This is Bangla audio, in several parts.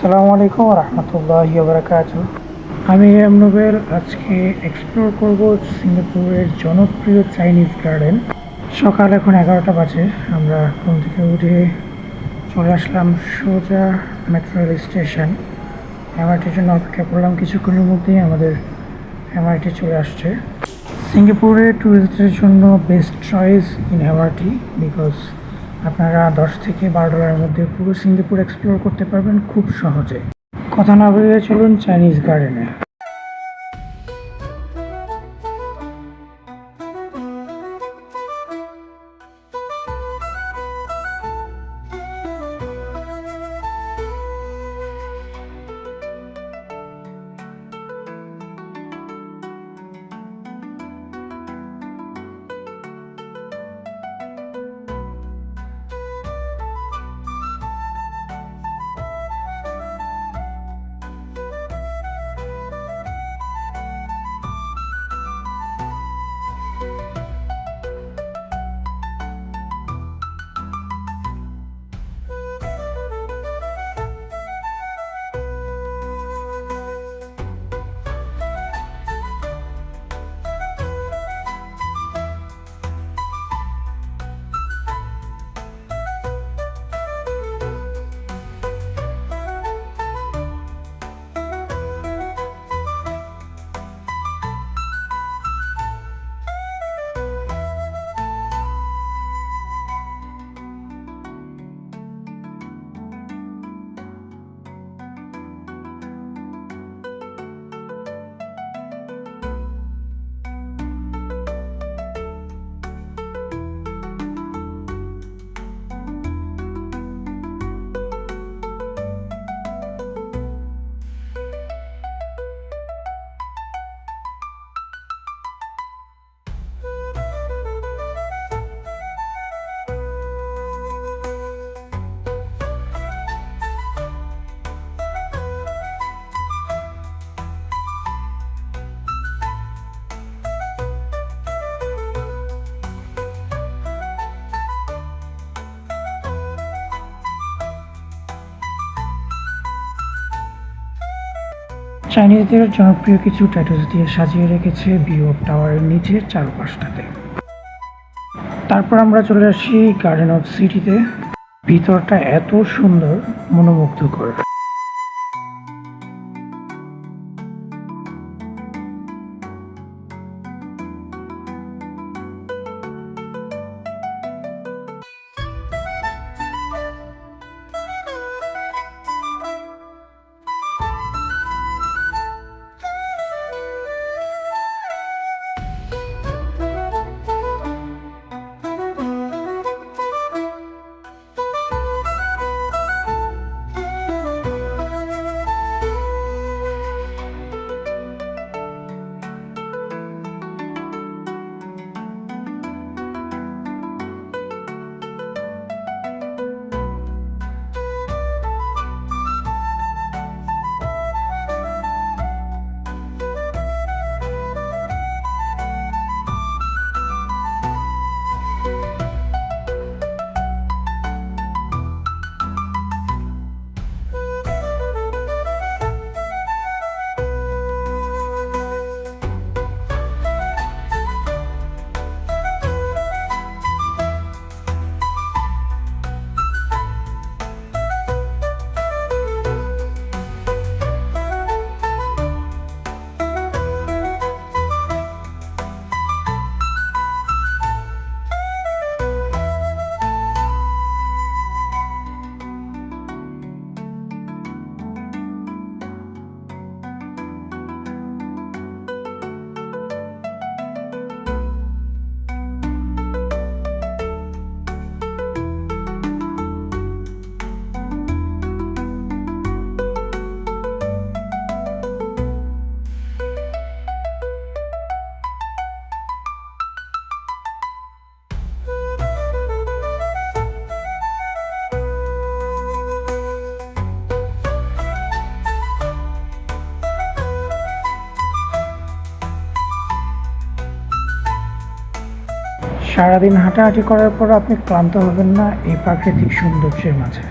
আসসালামু আলাইকুম রহমতুল্লাহি ওয়া বারাকাতুহু। আমি এম নোবেল আজকে এক্সপ্লোর করব সিঙ্গাপুরের জনপ্রিয় চাইনিজ গার্ডেন। সকাল এখন 11টা বাজে। আমরা ঘুম থেকে উঠে চলে আসলাম সোজা মেট্রো রেল স্টেশন। এমআরটির জন্য অপেক্ষা করলাম, কিছুক্ষণের মধ্যেই আমাদের এমআরটি চলে আসছে। সিঙ্গাপুরে ট্যুরিস্টদের জন্য best choice in MRT, because আপনারা $10 থেকে $12 মধ্যে পুরো সিঙ্গাপুর এক্সপ্লোর করতে পারবেন খুব সহজে। কথা না বলে চলুন চাইনিজ গার্ডেনে। চাইনিজদের জনপ্রিয় কিছু ট্যাটুস দিয়ে সাজিয়ে রেখেছে ভিউ অফ টাওয়ারের নিচের চারপাশটাতে। তারপর আমরা চলে আসি গার্ডেন অফ সিটিতে। ভিতরটা এত সুন্দর, মনোমুগ্ধকর। সারাদিন হাঁটাহাঁটি করার পর আপনি ক্লান্ত হবেন না এই প্রাকৃতিক সৌন্দর্যের মাঝে।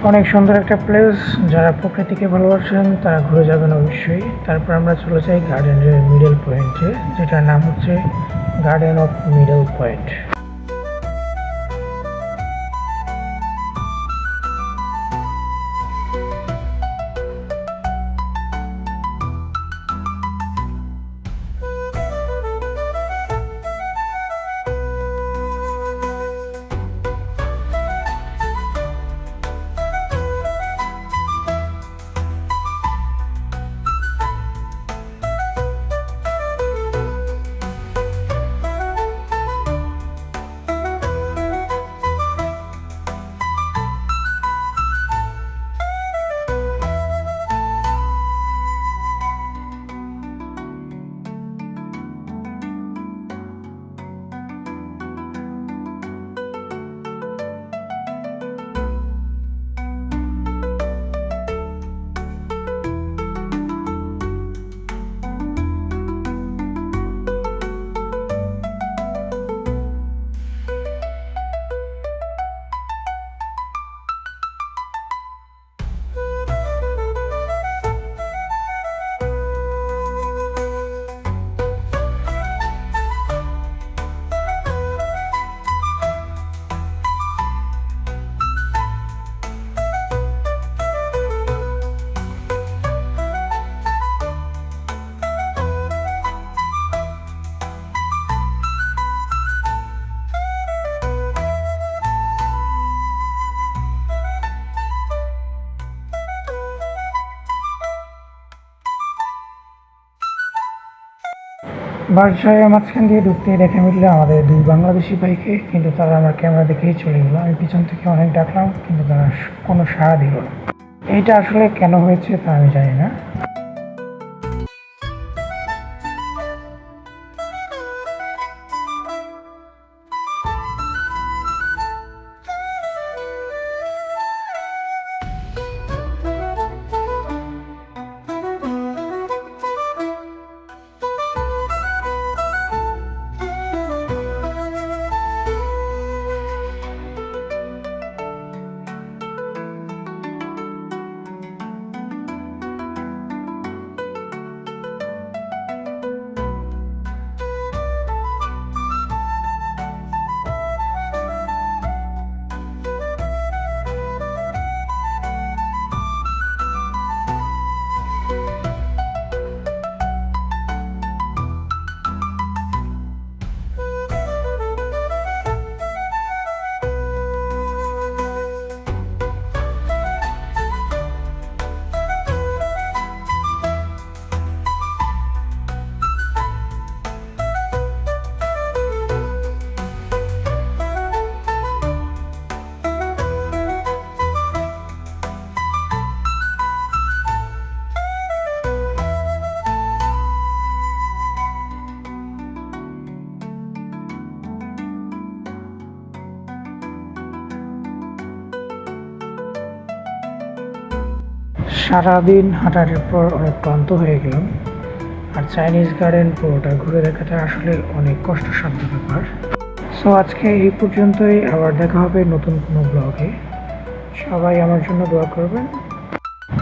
অনেক সুন্দর একটা প্লেস, যারা প্রকৃতিকে ভালোবাসেন তারা ঘুরে যাবেন অবশ্যই। তারপর আমরা চলে যাই গার্ডেনের মিডল পয়েন্টে, যেটার নাম হচ্ছে গার্ডেন অফ মিডল পয়েন্ট। বাদশাহের মাঝখান দিয়ে ঢুকতেই দেখে মিললে আমাদের দুই বাংলাদেশি ভাইকে, কিন্তু তারা আমার ক্যামেরা দেখেই চলে গেলো। আমি পিছন থেকে অনেক ডাকলাম, কিন্তু তারা কোনো সাড়া দিল না। এইটা আসলে কেন হয়েছে তা আমি জানি না। সারাদিন হাঁটার পর অনেক ক্লান্ত হয়ে গেলাম, আর চাইনিজ গার্ডেন পুরোটা ঘুরে দেখাটা আসলে অনেক কষ্টসাধ্য ব্যাপার। সো আজকে এই পর্যন্তই, আবার দেখা হবে নতুন কোনো ব্লগে। সবাই আমার জন্য দোয়া করবেন।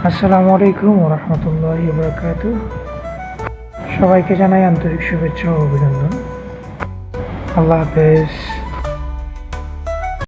আসসালামু আলাইকুম ওয়া রাহমাতুল্লাহি ওয়া বারাকাতুহু। সবাইকে জানাই আন্তরিক শুভেচ্ছা ও অভিনন্দন। আল্লাহ হাফেজ।